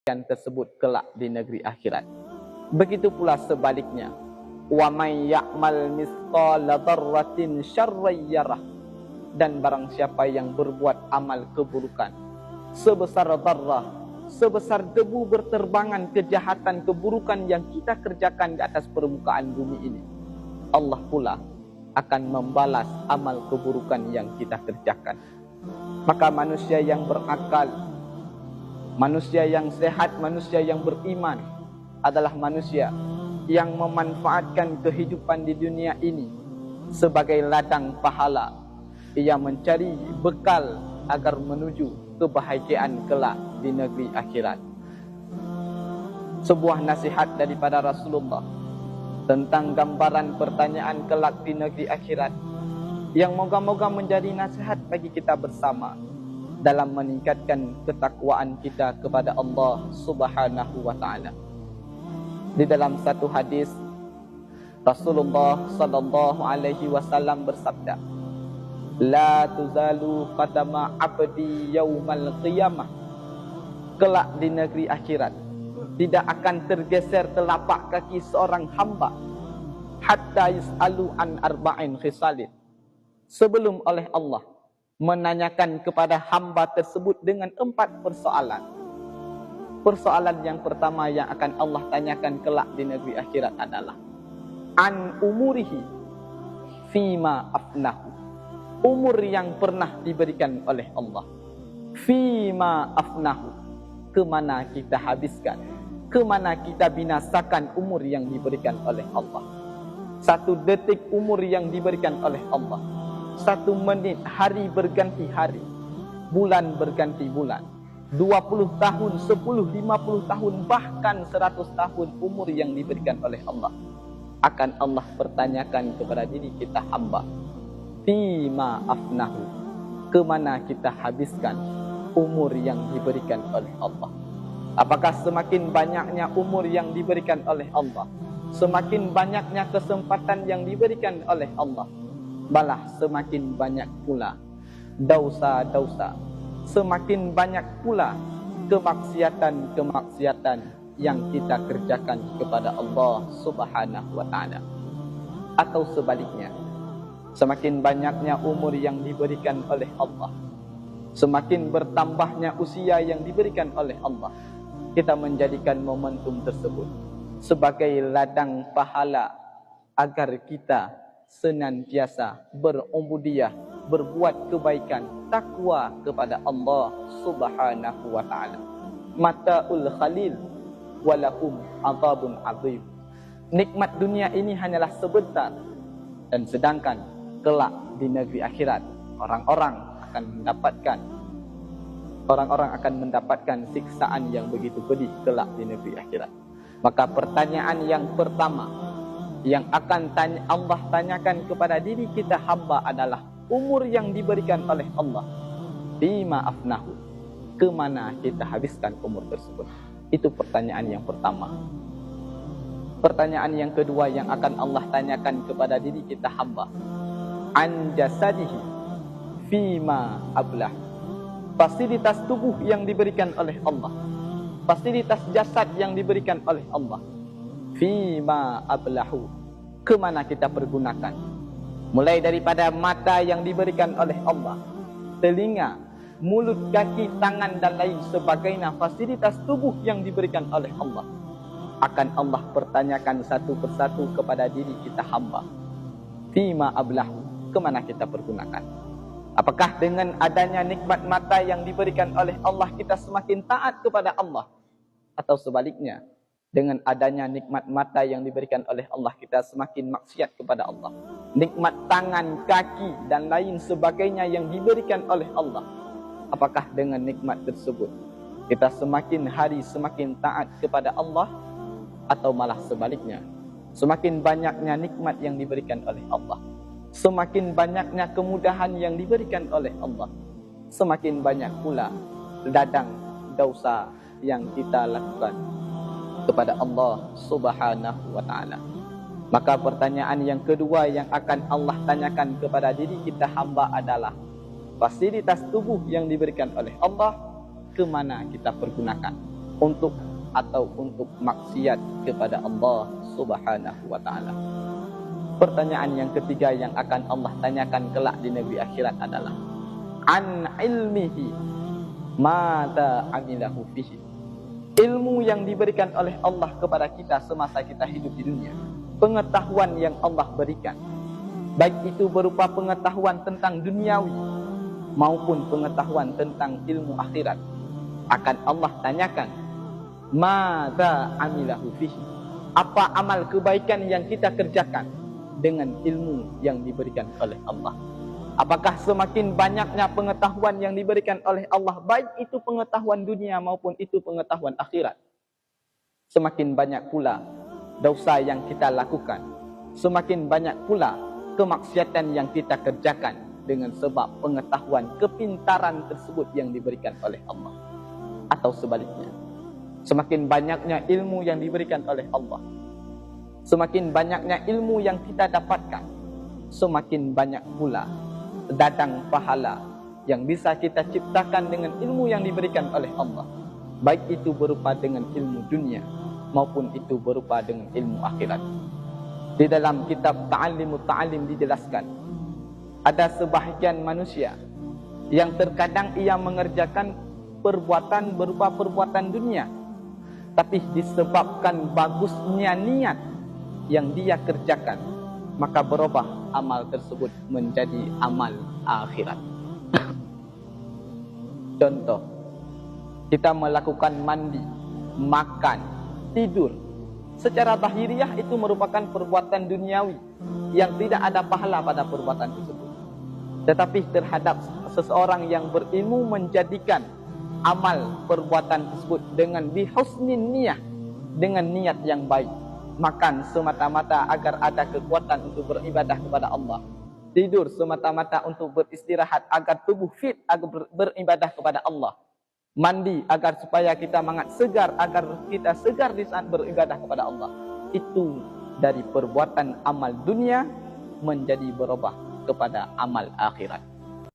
yang tersebut kelak di negeri akhirat. Begitu pula sebaliknya, wa may ya'mal mithqala dzarratin syarran yarah, dan barang siapa yang berbuat amal keburukan sebesar dzarrah, sebesar debu berterbangan kejahatan keburukan yang kita kerjakan di atas permukaan bumi ini, Allah pula akan membalas amal keburukan yang kita kerjakan. Maka manusia yang berakal, manusia yang sehat, manusia yang beriman adalah manusia yang memanfaatkan kehidupan di dunia ini sebagai ladang pahala. Ia mencari bekal agar menuju kebahagiaan kelak di negeri akhirat. Sebuah nasihat daripada Rasulullah tentang gambaran pertanyaan kelak di negeri akhirat, yang moga-moga menjadi nasihat bagi kita bersama dalam meningkatkan ketakwaan kita kepada Allah Subhanahu wa taala. Di dalam satu hadis, Rasulullah sallallahu alaihi wasallam bersabda, "La tuzalu qadama 'abdi yaumal qiyamah." Kelak di negeri akhirat tidak akan tergeser telapak kaki seorang hamba hatta yus'alu an arba'in khisalin, sebelum oleh Allah menanyakan kepada hamba tersebut dengan 4 persoalan. Persoalan yang pertama yang akan Allah tanyakan kelak di negeri akhirat adalah an umurihi fima afnahu, umur yang pernah diberikan oleh Allah. Fima afnahu, kemana kita habiskan, kemana kita binasakan umur yang diberikan oleh Allah. 1 detik umur yang diberikan oleh Allah, 1 menit, hari berganti hari, bulan berganti bulan, 20 tahun, 10, 50 tahun, bahkan 100 tahun umur yang diberikan oleh Allah, akan Allah pertanyakan kepada diri kita hamba. Fima afnahu, kemana kita habiskan umur yang diberikan oleh Allah. Apakah semakin banyaknya umur yang diberikan oleh Allah, semakin banyaknya kesempatan yang diberikan oleh Allah, malah semakin banyak pula dosa-dosa, semakin banyak pula kemaksiatan-kemaksiatan yang kita kerjakan kepada Allah Subhanahu wa taala. Atau sebaliknya, semakin banyaknya umur yang diberikan oleh Allah, semakin bertambahnya usia yang diberikan oleh Allah, kita menjadikan momentum tersebut sebagai ladang pahala agar kita senantiasa berubudiyah, berbuat kebaikan, takwa kepada Allah Subhanahu wa taala. Mata'ul khalil walahum azabun azim. Nikmat dunia ini hanyalah sebentar, dan sedangkan kelak di negeri akhirat orang-orang akan mendapatkan siksaan yang begitu pedih kelak di negeri akhirat. Maka pertanyaan yang pertama yang akan Allah tanyakan kepada diri kita hamba adalah umur yang diberikan oleh Allah. Bima afnahu, kemana kita habiskan umur tersebut? Itu pertanyaan yang pertama. Pertanyaan yang kedua yang akan Allah tanyakan kepada diri kita hamba, an jasadihi fima ablah, fasilitas tubuh yang diberikan oleh Allah, fasilitas jasad yang diberikan oleh Allah. Fima ablahu, kemana kita pergunakan? Mulai daripada mata yang diberikan oleh Allah, telinga, mulut, kaki, tangan dan lain sebagainya, fasilitas tubuh yang diberikan oleh Allah, akan Allah pertanyakan satu persatu kepada diri kita hamba. Fima ablahu, kemana kita pergunakan? Apakah dengan adanya nikmat mata yang diberikan oleh Allah kita semakin taat kepada Allah? Atau sebaliknya, dengan adanya nikmat mata yang diberikan oleh Allah kita semakin maksiat kepada Allah? Nikmat tangan, kaki dan lain sebagainya yang diberikan oleh Allah, apakah dengan nikmat tersebut kita semakin hari semakin taat kepada Allah? Atau malah sebaliknya, semakin banyaknya nikmat yang diberikan oleh Allah, semakin banyaknya kemudahan yang diberikan oleh Allah, semakin banyak pula ladang dosa yang kita lakukan kepada Allah Subhanahu wa taala. Maka pertanyaan yang kedua yang akan Allah tanyakan kepada diri kita hamba adalah fasilitas tubuh yang diberikan oleh Allah, kemana kita pergunakan? untuk maksiat kepada Allah Subhanahu wa taala. Pertanyaan yang ketiga yang akan Allah tanyakan kelak di negeri akhirat adalah an ilmihi mata amilahu fihi. Ilmu yang diberikan oleh Allah kepada kita semasa kita hidup di dunia, pengetahuan yang Allah berikan, baik itu berupa pengetahuan tentang duniawi maupun pengetahuan tentang ilmu akhirat, akan Allah tanyakan mata amilahu fihi. Apa amal kebaikan yang kita kerjakan dengan ilmu yang diberikan oleh Allah? Apakah semakin banyaknya pengetahuan yang diberikan oleh Allah, baik itu pengetahuan dunia maupun itu pengetahuan akhirat, semakin banyak pula dosa yang kita lakukan, semakin banyak pula kemaksiatan yang kita kerjakan dengan sebab pengetahuan kepintaran tersebut yang diberikan oleh Allah. Atau sebaliknya, semakin banyaknya ilmu yang diberikan oleh Allah, semakin banyaknya ilmu yang kita dapatkan, semakin banyak pula dadang pahala yang bisa kita ciptakan dengan ilmu yang diberikan oleh Allah, baik itu berupa dengan ilmu dunia maupun itu berupa dengan ilmu akhirat. Di dalam kitab Ta'alimut Ta'alim dijelaskan, ada sebahagian manusia yang terkadang ia mengerjakan perbuatan berupa perbuatan dunia, tapi disebabkan bagusnya niat yang dia kerjakan, maka berubah amal tersebut menjadi amal akhirat. Contoh, kita melakukan mandi, makan, tidur. Secara zahiriah itu merupakan perbuatan duniawi yang tidak ada pahala pada perbuatan tersebut. Tetapi terhadap seseorang yang berilmu menjadikan amal perbuatan tersebut dengan bihusnin niyah, dengan niat yang baik. Makan semata-mata agar ada kekuatan untuk beribadah kepada Allah. Tidur semata-mata untuk beristirahat agar tubuh fit, agar beribadah kepada Allah. Mandi agar supaya kita segar, agar kita segar di saat beribadah kepada Allah. Itu dari perbuatan amal dunia menjadi berubah kepada amal akhirat.